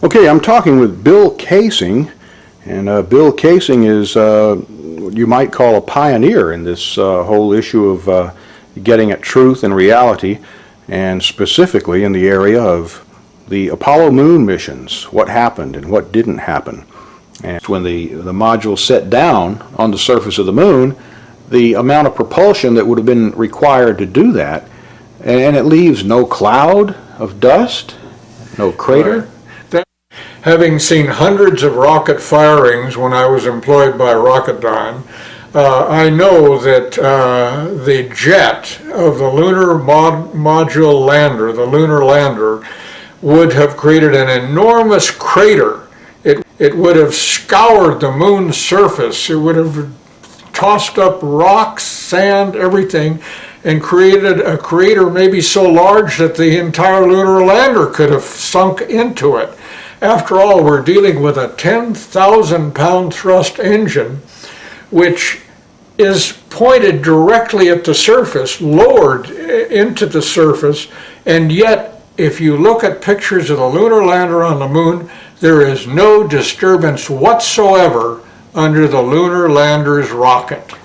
Okay, I'm talking with Bill Kaysing, and Bill Kaysing is what you might call a pioneer in this whole issue of getting at truth and reality, and specifically in the area of the Apollo moon missions, what happened and what didn't happen. And when the module set down on the surface of the moon, the amount of propulsion that would have been required to do that, and it leaves no cloud of dust, no crater. Right. Having seen hundreds of rocket firings when I was employed by Rocketdyne, I know that the jet of the lunar module lander, the lunar lander, would have created an enormous crater. It would have scoured the moon's surface. It would have tossed up rocks, sand, everything, and created a crater maybe so large that the entire lunar lander could have sunk into it. After all, we're dealing with a 10,000 pound thrust engine, which is pointed directly at the surface, lowered into the surface, and yet if you look at pictures of the lunar lander on the moon, there is no disturbance whatsoever under the lunar lander's rocket.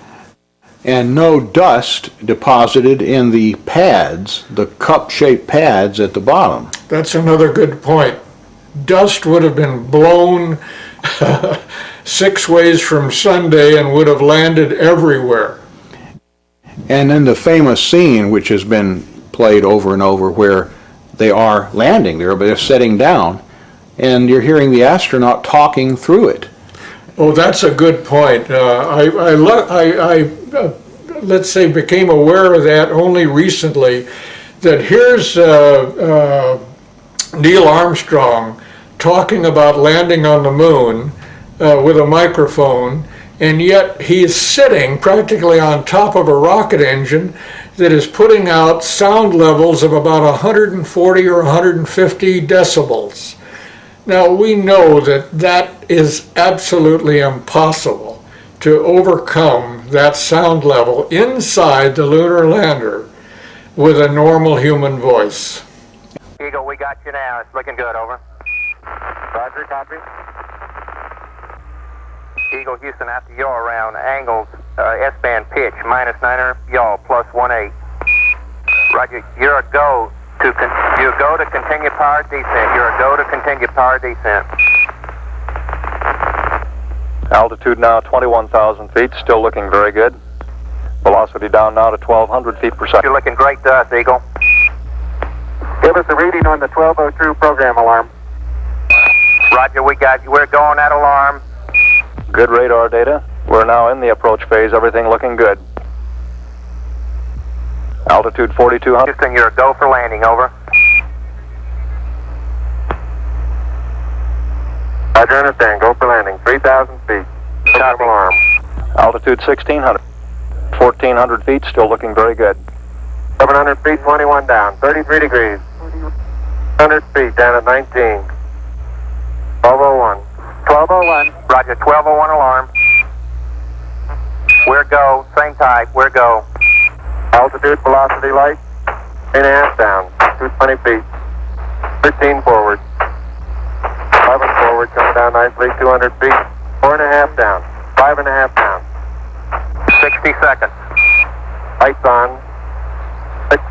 And no dust deposited in the pads, the cup-shaped pads at the bottom. That's another good point. Dust would have been blown 6 ways from Sunday and would have landed everywhere. And then the famous scene, which has been played over and over, where they are landing there, but they're setting down, and you're hearing the astronaut talking through it. Oh, that's a good point. Let's say, became aware of that only recently, that here's Neil Armstrong talking about landing on the moon with a microphone, and yet he is sitting practically on top of a rocket engine that is putting out sound levels of about 140 or 150 decibels. Now, we know that that is absolutely impossible to overcome that sound level inside the lunar lander with a normal human voice. Eagle, we got you now. It's looking good, over. Roger, copy. Eagle, Houston, after yaw around, angles, S-band pitch, -9er, yaw, +18. Roger, you're a go. You go to continue power descent. You're a go to continue power descent. Altitude now 21,000 feet, still looking very good. Velocity down now to 1,200 feet per second. You're looking great to us, Eagle. Give us a reading on the 1202 program alarm. Roger, we got you. We're going at alarm. Good radar data. We're now in the approach phase, everything looking good. Altitude 4,200. Houston, you're a go for landing, over. Roger, understand. Go for landing. 3,000 feet. Program alarm. Altitude 1,600. 1,400 feet, still looking very good. 700 feet, 21 down. 33 degrees. 100 feet, down at 19. 1201. 1201. Roger, 1201 alarm. We're go. Same type. We're go. Altitude, velocity light. 3.5 down. 220 feet. 13 forward. 11 forward, coming down nicely. 200 feet. 4.5 down. 5.5 down. 60 seconds. Lights on. 6.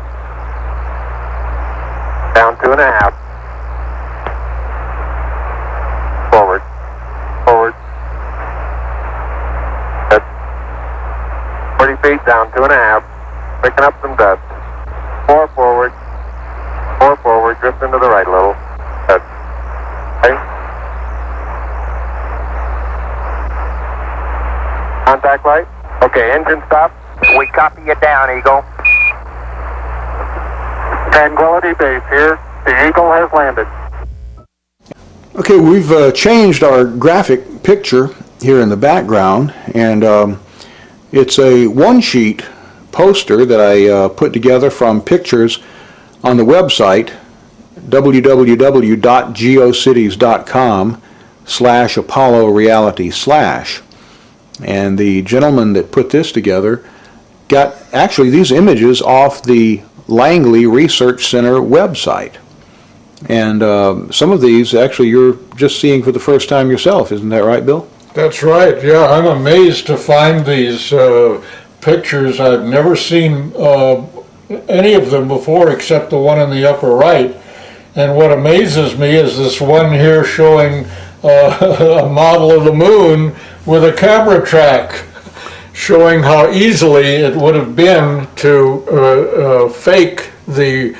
Down 2.5. Forward. Forward. That's 40 feet, down 2.5. Picking up some dust. 4 forward. 4 forward, drifting to the right a little. Good. Okay. Contact light. Okay, engine stop. We copy you down, Eagle. Tranquility Base here. The Eagle has landed. Okay, we've changed our graphic picture here in the background, and it's a one-sheet poster that I put together from pictures on the website www.geocities.com/Apollo Reality/. And the gentleman that put this together got actually these images off the Langley Research Center website. And some of these, actually, you're just seeing for the first time yourself. Isn't that right, Bill? That's right, yeah, I'm amazed to find these pictures. I've never seen any of them before except the one in the upper right. And what amazes me is this one here showing a model of the moon with a camera track, showing how easily it would have been to fake the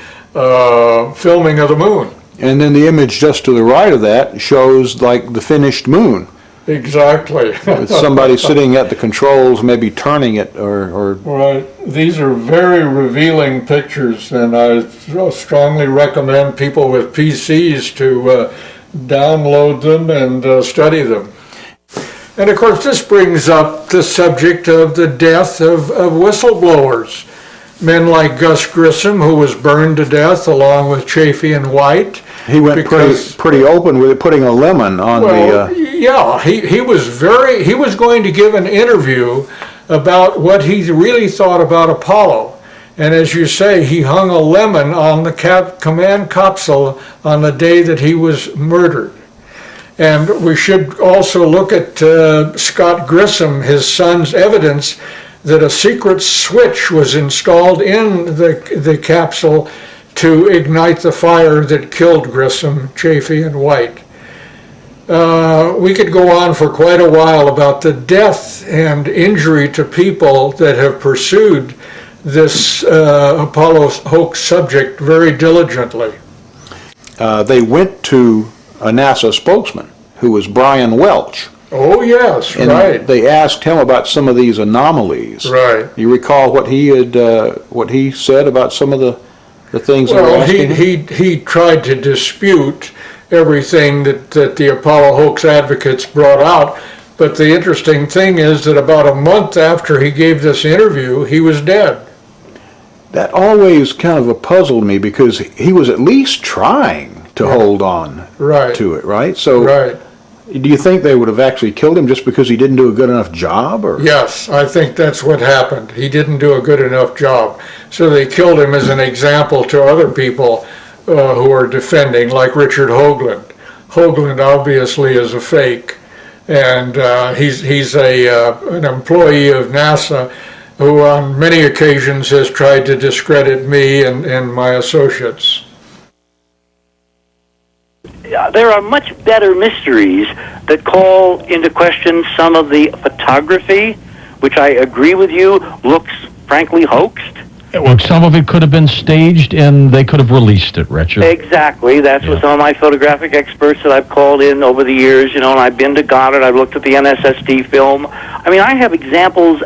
filming of the moon. And then the image just to the right of that shows like the finished moon. Exactly. With somebody sitting at the controls, maybe turning it or Right. These are very revealing pictures, and I strongly recommend people with PCs to download them and study them. And of course, this brings up the subject of the death of whistleblowers. Men like Gus Grissom, who was burned to death along with Chafee and White. he went Because- pretty open with it, putting a lemon on Well, the... yeah, he was going to give an interview about what he really thought about Apollo. And as you say, he hung a lemon on the command capsule on the day that he was murdered. And we should also look at Scott Grissom, his son's evidence that a secret switch was installed in the capsule to ignite the fire that killed Grissom, Chafee, and White. We could go on for quite a while about the death and injury to people that have pursued this Apollo hoax subject very diligently. They went to a NASA spokesman, who was Brian Welch. Oh, yes, And right, they asked him about some of these anomalies. right. You recall what he said about some of the things they were Well, asking him? he tried to dispute everything that the Apollo hoax advocates brought out, but the interesting thing is that about a month after he gave this interview, he was dead. That always kind of puzzled me because he was at least trying to hold on Right, to it, right? So right. do you think they would have actually killed him just because he didn't do a good enough job? Or Yes, I think that's what happened. He didn't do a good enough job. So they killed him as an example to other people who are defending, like Richard Hoagland. Hoagland obviously is a fake, and he's an employee of NASA who on many occasions has tried to discredit me and my associates. There are much better mysteries that call into question some of the photography, which I agree with you looks frankly hoaxed. Well, some of it could have been staged and they could have released it, Richard. Exactly. That's what some of my photographic experts that I've called in over the years, and I've been to Goddard, I've looked at the NSSD film. I mean, I have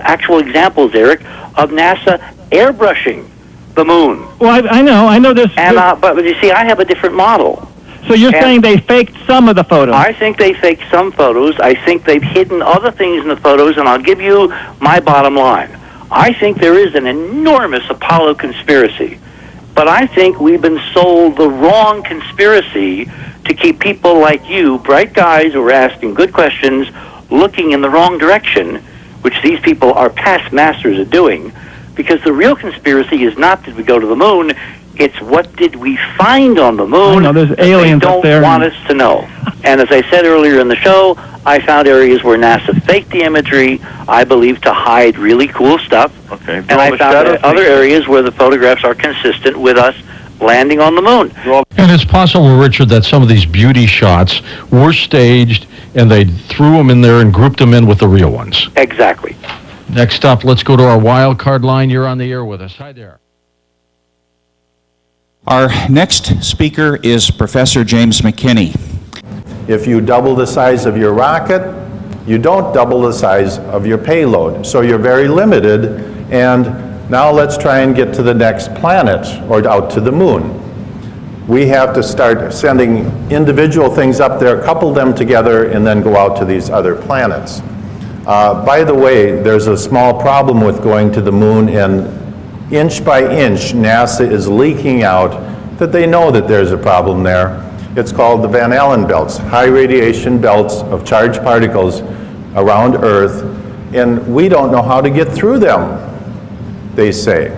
actual examples, Eric, of NASA airbrushing the moon. Well, I know this. And but you see, I have a different model. So you're saying they faked some of the photos? I think they faked some photos. I think they've hidden other things in the photos, and I'll give you my bottom line. I think there is an enormous Apollo conspiracy, but I think we've been sold the wrong conspiracy to keep people like you, bright guys who are asking good questions, looking in the wrong direction, which these people are past masters at doing, because the real conspiracy is not did we go to the moon, it's what did we find on the moon. I know, there's aliens they up there. don't want us to know. And as I said earlier in the show, I found areas where NASA faked the imagery, I believe, to hide really cool stuff. Okay. And I found other areas where the photographs are consistent with us landing on the moon. And it's possible, Richard, that some of these beauty shots were staged and they threw them in there and grouped them in with the real ones. Exactly. Next up, let's go to our wild card line. You're on the air with us. Hi there. Our next speaker is Professor James McKinney. If you double the size of your rocket, you don't double the size of your payload. So you're very limited, and now let's try and get to the next planet or out to the moon. We have to start sending individual things up there, couple them together, and then go out to these other planets. By the way, there's a small problem with going to the moon, and inch by inch, NASA is leaking out that they know that there's a problem there. It's called the Van Allen belts, high radiation belts of charged particles around Earth, and we don't know how to get through them, they say.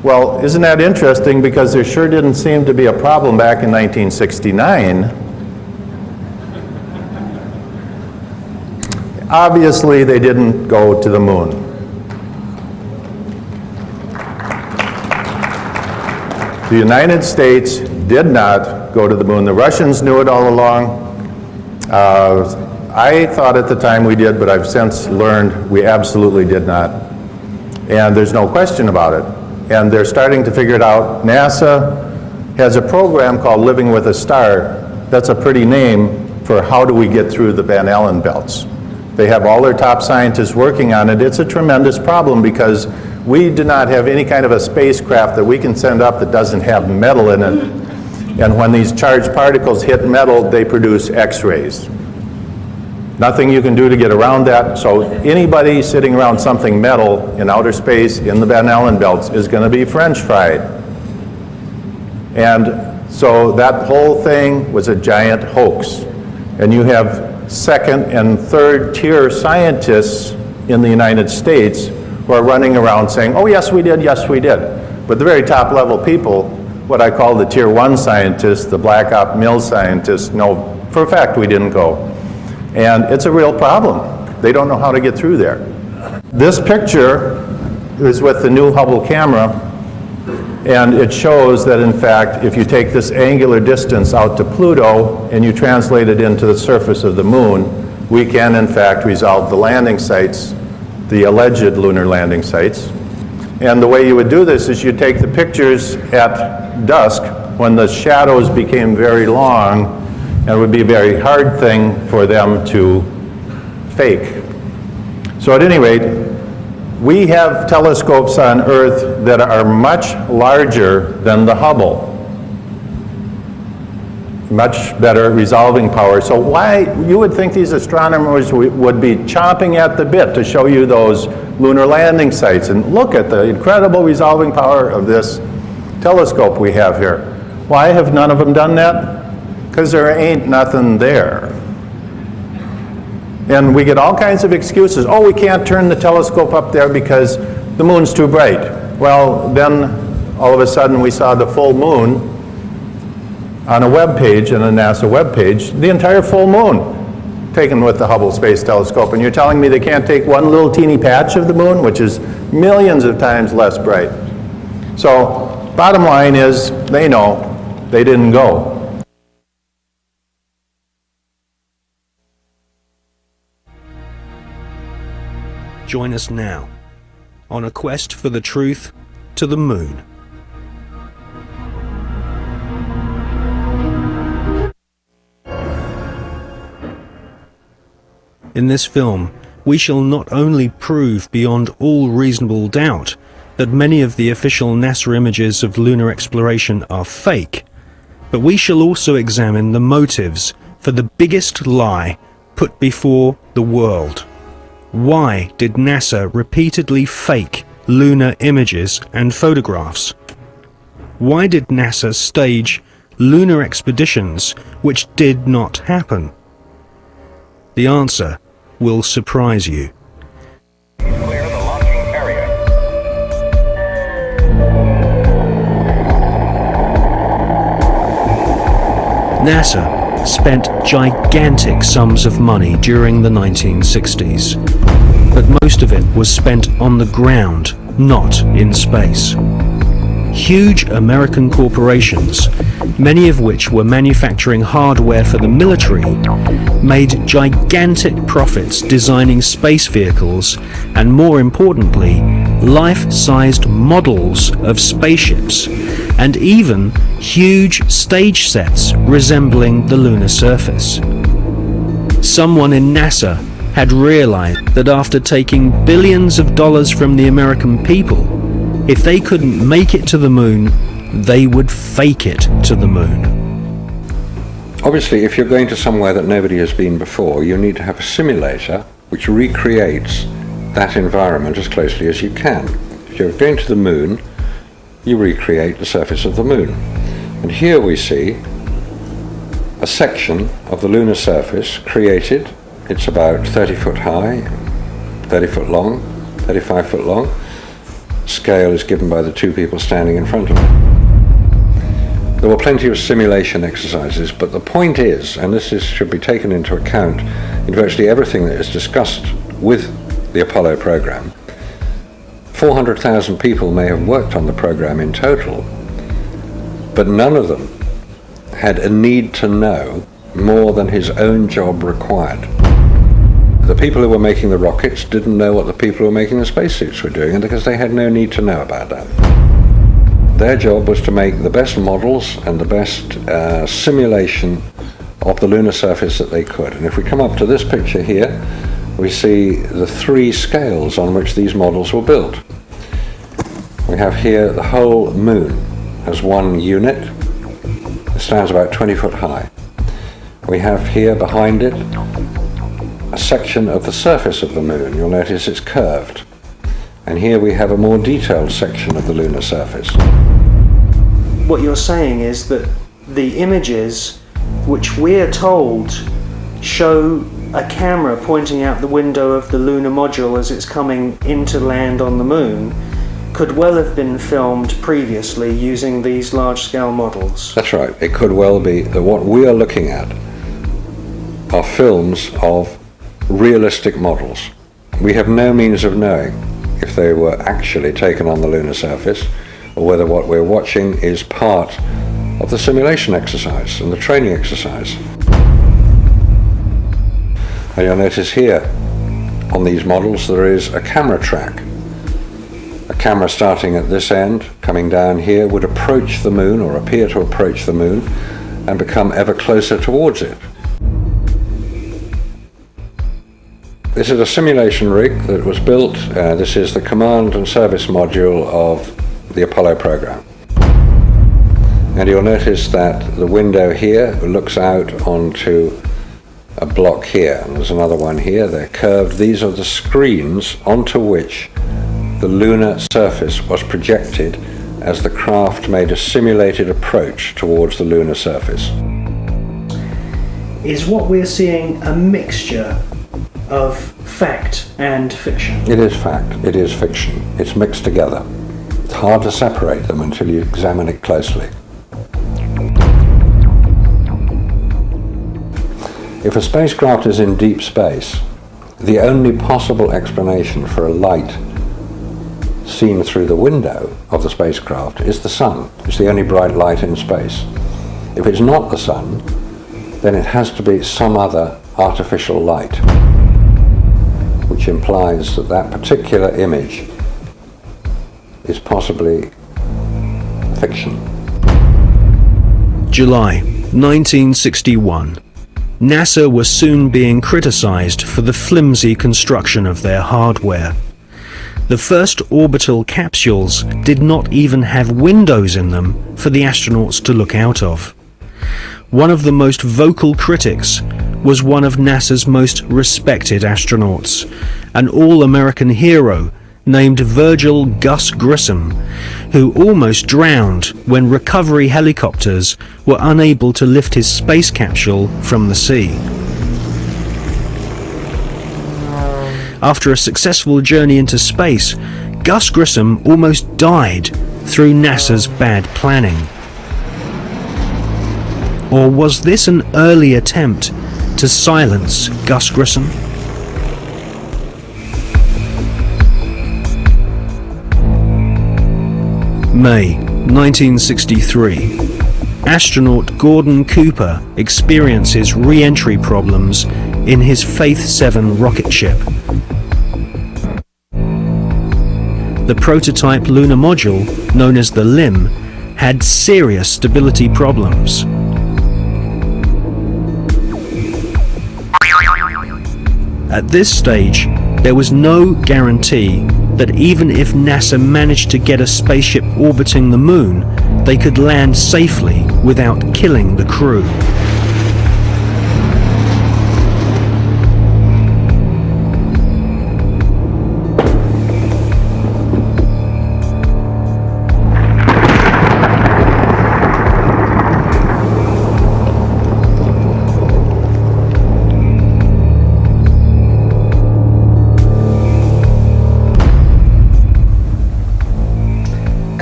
Well, isn't that interesting, because there sure didn't seem to be a problem back in 1969. Obviously, they didn't go to the moon. The United States did not go to the moon. The Russians knew it all along. I thought at the time we did, but I've since learned we absolutely did not. And there's no question about it. And they're starting to figure it out. NASA has a program called Living with a Star. That's a pretty name for how do we get through the Van Allen belts. They have all their top scientists working on it. It's a tremendous problem because we do not have any kind of a spacecraft that we can send up that doesn't have metal in it. And when these charged particles hit metal, they produce X-rays. Nothing you can do to get around that. So anybody sitting around something metal in outer space in the Van Allen belts is going to be French fried. And so that whole thing was a giant hoax. And you have second and third tier scientists in the United States who are running around saying, oh yes we did, yes we did. But the very top level people, what I call the tier one scientists, the Black Op Mill scientists, know for a fact we didn't go. And it's a real problem. They don't know how to get through there. This picture is with the new Hubble camera, and it shows that in fact if you take this angular distance out to Pluto and you translate it into the surface of the moon, we can in fact resolve the landing sites, the alleged lunar landing sites. And the way you would do this is you take the pictures at dusk when the shadows became very long, and it would be a very hard thing for them to fake. So at any rate, we have telescopes on Earth that are much larger than the Hubble. Much better resolving power. So why, you would think these astronomers would be chomping at the bit to show you those lunar landing sites. And look at the incredible resolving power of this telescope we have here. Why have none of them done that? Because there ain't nothing there. And we get all kinds of excuses. Oh, we can't turn the telescope up there because the moon's too bright. Well, then all of a sudden we saw the full moon on a web page, on a NASA web page, the entire full moon taken with the Hubble Space Telescope. And you're telling me they can't take one little teeny patch of the moon, which is millions of times less bright. So bottom line is, they know they didn't go. Join us now on a quest for the truth to the moon. In this film, we shall not only prove beyond all reasonable doubt that many of the official NASA images of lunar exploration are fake, but we shall also examine the motives for the biggest lie put before the world. Why did NASA repeatedly fake lunar images and photographs? Why did NASA stage lunar expeditions which did not happen? The answer will surprise you. Clear the launching area. NASA spent gigantic sums of money during the 1960s, but most of it was spent on the ground, not in space. Huge American corporations, many of which were manufacturing hardware for the military, made gigantic profits designing space vehicles and, more importantly, life-sized models of spaceships, and even huge stage sets resembling the lunar surface. Someone in NASA had realized that after taking billions of dollars from the American people, if they couldn't make it to the moon, they would fake it to the moon. Obviously, if you're going to somewhere that nobody has been before, you need to have a simulator which recreates that environment as closely as you can. If you're going to the moon, you recreate the surface of the moon. And here we see a section of the lunar surface created. It's about 30 foot high, 30 foot long, 35 foot long. scale is given by the two people standing in front of it. There were plenty of simulation exercises, but the point is, and should be taken into account in virtually everything that is discussed with the Apollo program, 400,000 people may have worked on the program in total, but none of them had a need to know more than his own job required. The people who were making the rockets didn't know what the people who were making the spacesuits were doing, because they had no need to know about that. Their job was to make the best models and the best simulation of the lunar surface that they could. And if we come up to this picture here, we see the three scales on which these models were built. We have here the whole moon as one unit. It stands about 20 foot high. We have here behind it a section of the surface of the moon. You'll notice it's curved. And here we have a more detailed section of the lunar surface. What you're saying is that the images which we're told show a camera pointing out the window of the lunar module as it's coming into land on the moon could well have been filmed previously using these large-scale models. That's right. It could well be that what we are looking at are films of realistic models. We have no means of knowing if they were actually taken on the lunar surface, or whether what we're watching is part of the simulation exercise and the training exercise. And you'll notice here on these models there is a camera track. A camera starting at this end, coming down here, would approach the moon, or appear to approach the moon, and become ever closer towards it. This is a simulation rig that was built. This is the command and service module of the Apollo program. And you'll notice that the window here looks out onto a block here, and there's another one here. They're curved. These are the screens onto which the lunar surface was projected as the craft made a simulated approach towards the lunar surface. Is what we're seeing a mixture of fact and fiction? It is fact, it is fiction. It's mixed together. It's hard to separate them until you examine it closely. If a spacecraft is in deep space, the only possible explanation for a light seen through the window of the spacecraft is the sun. It's the only bright light in space. If it's not the sun, then it has to be some other artificial light, which implies that that particular image is possibly fiction. July 1961. NASA was soon being criticized for the flimsy construction of their hardware. The first orbital capsules did not even have windows in them for the astronauts to look out of. One of the most vocal critics was one of NASA's most respected astronauts, an all-American hero named Virgil Gus Grissom, who almost drowned when recovery helicopters were unable to lift his space capsule from the sea. After a successful journey into space, Gus Grissom almost died through NASA's bad planning. Or was this an early attempt to silence Gus Grissom? May 1963. Astronaut Gordon Cooper experiences re-entry problems in his Faith 7 rocket ship. The prototype lunar module, known as the LIM, had serious stability problems. At this stage, there was no guarantee that even if NASA managed to get a spaceship orbiting the moon, they could land safely without killing the crew.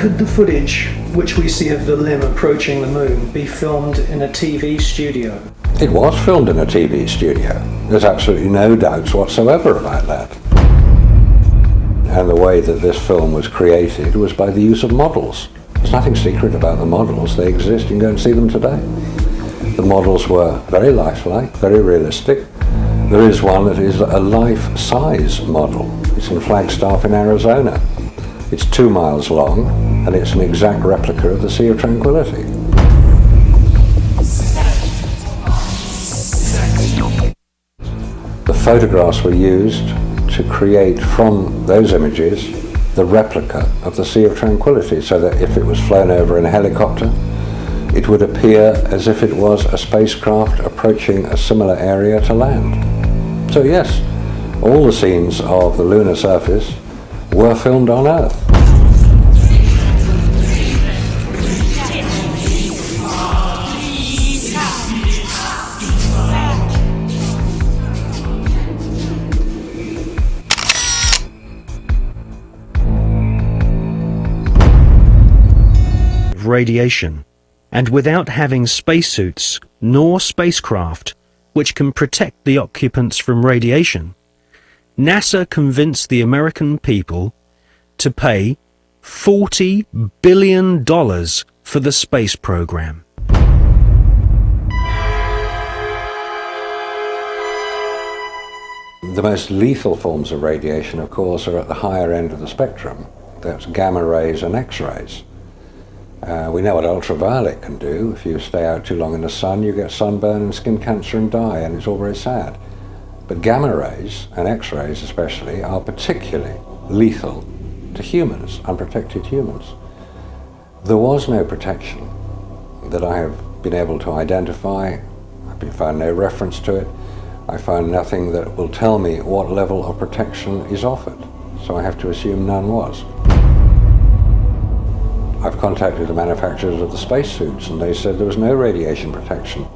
Could the footage which we see of the limb approaching the moon be filmed in a TV studio? It was filmed in a TV studio. There's absolutely no doubts whatsoever about that. And the way that this film was created was by the use of models. There's nothing secret about the models. They exist. You can go and see them today. The models were very lifelike, very realistic. There is one that is a life-size model. It's in Flagstaff in Arizona. It's 2 miles long, and it's an exact replica of the Sea of Tranquility. The photographs were used to create from those images the replica of the Sea of Tranquility, so that if it was flown over in a helicopter, it would appear as if it was a spacecraft approaching a similar area to land. So yes, all the scenes of the lunar surface were filmed on Earth. Radiation, and without having spacesuits nor spacecraft which can protect the occupants from radiation, NASA convinced the American people to pay $40 billion for the space program. The most lethal forms of radiation, of course, are at the higher end of the spectrum. That's gamma rays and X-rays. We know what ultraviolet can do. If you stay out too long in the sun, you get sunburn and skin cancer and die, and it's all very sad. But gamma rays, and X-rays especially, are particularly lethal to humans, unprotected humans. There was no protection that I have been able to identify. I've found no reference to it. I found nothing that will tell me what level of protection is offered, so I have to assume none was. I've contacted the manufacturers of the spacesuits, and they said there was no radiation protection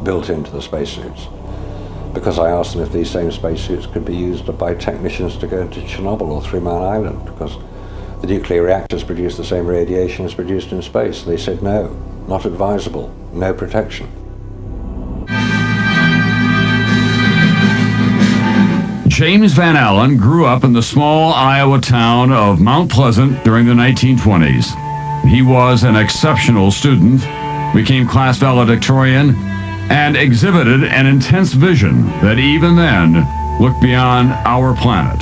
built into the spacesuits, because I asked them if these same spacesuits could be used by technicians to go into Chernobyl or 3 Mile Island, because the nuclear reactors produce the same radiation as produced in space. They said no, not advisable, no protection. James Van Allen grew up in the small Iowa town of Mount Pleasant during the 1920s. He was an exceptional student, became class valedictorian, and exhibited an intense vision that even then looked beyond our planet.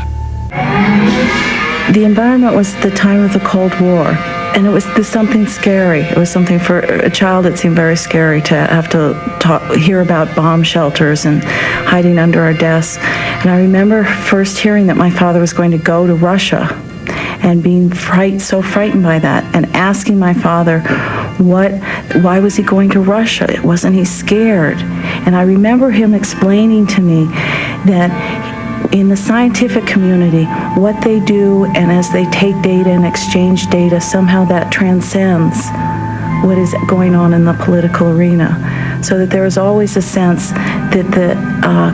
The environment was the time of the Cold War, and it was something scary. It was something for a child, it seemed very scary to have to hear about bomb shelters and hiding under our desks. And I remember first hearing that my father was going to go to Russia, and being so frightened by that, and asking my father, why was he going to Russia? Wasn't he scared? And I remember him explaining to me that in the scientific community, what they do, and as they take data and exchange data, somehow that transcends what is going on in the political arena. So that there is always a sense that the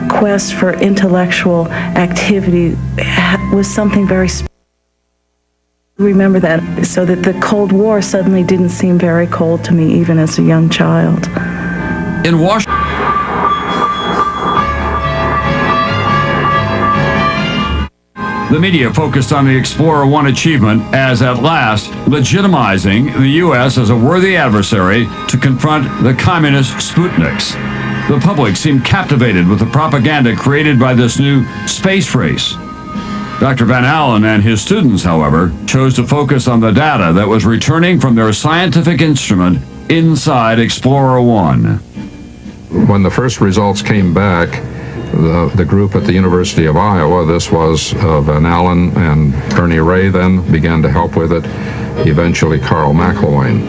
quest for intellectual activity was something very special. Remember that, so that the Cold War suddenly didn't seem very cold to me, even as a young child. In Washington, the media focused on the Explorer 1 achievement as at last legitimizing the U.S. as a worthy adversary to confront the communist Sputniks. The public seemed captivated with the propaganda created by this new space race. Dr. Van Allen and his students, however, chose to focus on the data that was returning from their scientific instrument inside Explorer 1. When the first results came back, the group at the University of Iowa, this was Van Allen and Ernie Ray, then began to help with it, eventually Carl McElwain.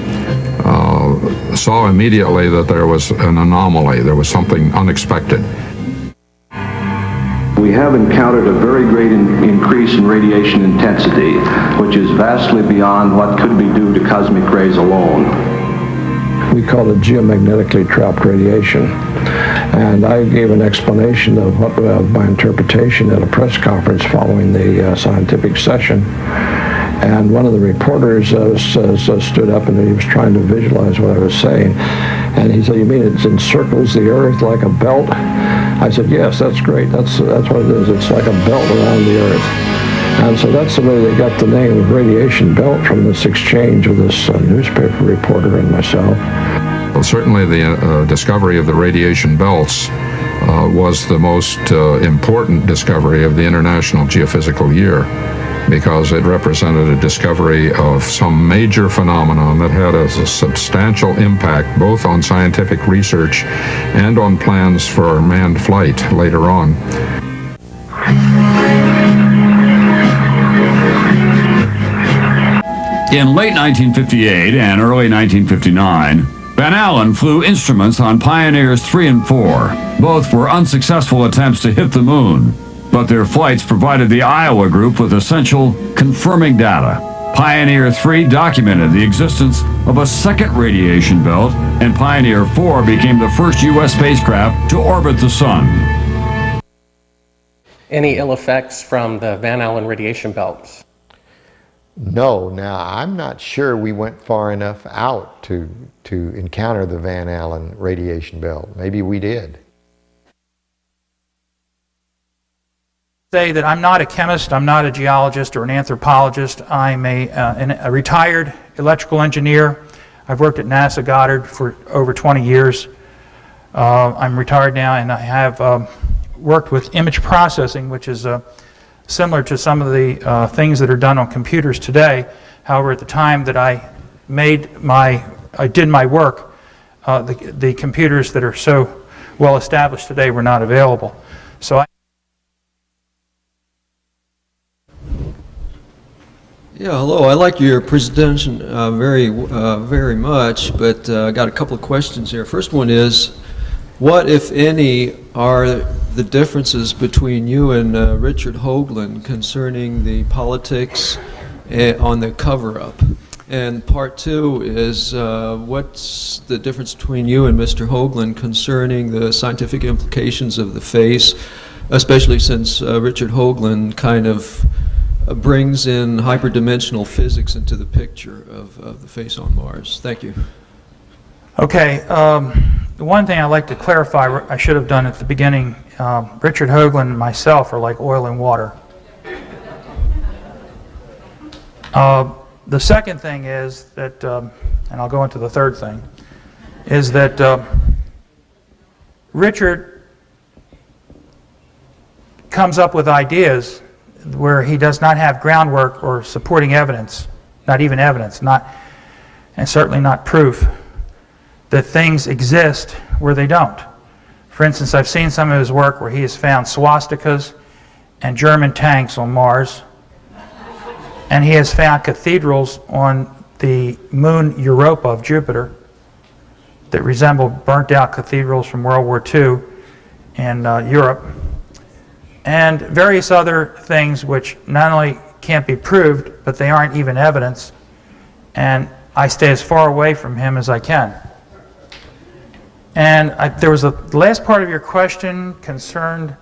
Saw immediately that there was an anomaly, there was something unexpected. We have encountered a very great increase in radiation intensity, which is vastly beyond what could be due to cosmic rays alone. We call it geomagnetically trapped radiation. And I gave an explanation of my interpretation at a press conference following the scientific session. And one of the reporters stood up and he was trying to visualize what I was saying. And he said, "You mean it encircles the Earth like a belt?" I said, "Yes, that's great. That's what it is. It's like a belt around the Earth." And so that's the way they got the name of radiation belt, from this exchange of this newspaper reporter and myself. Well, certainly the discovery of the radiation belts was the most important discovery of the International Geophysical Year, because it represented a discovery of some major phenomenon that had a substantial impact both on scientific research and on plans for manned flight later on. In late 1958 and early 1959, Van Allen flew instruments on Pioneers 3 and 4. Both were unsuccessful attempts to hit the moon, but their flights provided the Iowa group with essential confirming data. Pioneer 3 documented the existence of a second radiation belt, and Pioneer 4 became the first U.S. spacecraft to orbit the sun. Any ill effects from the Van Allen radiation belts? No. Now, I'm not sure we went far enough out to encounter the Van Allen radiation belt. Maybe we did. Say that I'm not a chemist, I'm not a geologist or an anthropologist. I'm a retired electrical engineer. I've worked at NASA Goddard for over 20 years. I'm retired now, and I have worked with image processing, which is similar to some of the things that are done on computers today. However, at the time that I did my work, the computers that are so well established today were not available. So Yeah, hello. I like your presentation very much, but I got a couple of questions here. First one is, what, if any, are the differences between you and Richard Hoagland concerning the politics on the cover-up? And part two is, what's the difference between you and Mr. Hoagland concerning the scientific implications of the face, especially since Richard Hoagland kind of brings in hyperdimensional physics into the picture of the face on Mars? Thank you. Okay, the one thing I'd like to clarify, I should have done at the beginning, Richard Hoagland and myself are like oil and water. The second thing is that, and I'll go into the third thing, is that Richard comes up with ideas where he does not have groundwork or supporting evidence, not even evidence, and certainly not proof that things exist where they don't. For instance, I've seen some of his work where he has found swastikas and German tanks on Mars, and he has found cathedrals on the moon Europa of Jupiter that resemble burnt-out cathedrals from World War II in Europe, and various other things which not only can't be proved, but they aren't even evidence, and I stay as far away from him as I can. And there was the last part of your question concerned,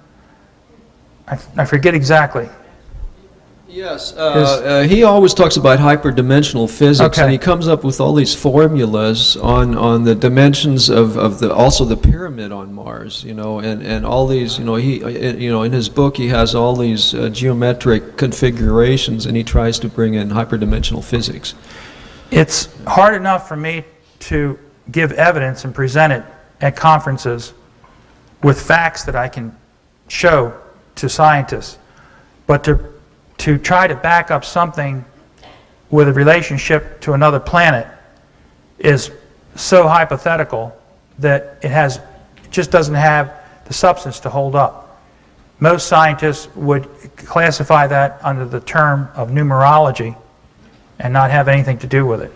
I forget exactly. Yes, he always talks about hyperdimensional physics, Okay. and he comes up with all these formulas on the dimensions of also the pyramid on Mars, and all these, in his book he has all these geometric configurations, and he tries to bring in hyperdimensional physics. It's hard enough for me to give evidence and present it at conferences with facts that I can show to scientists, but to try to back up something with a relationship to another planet is so hypothetical that it just doesn't have the substance to hold up. Most scientists would classify that under the term of numerology and not have anything to do with it.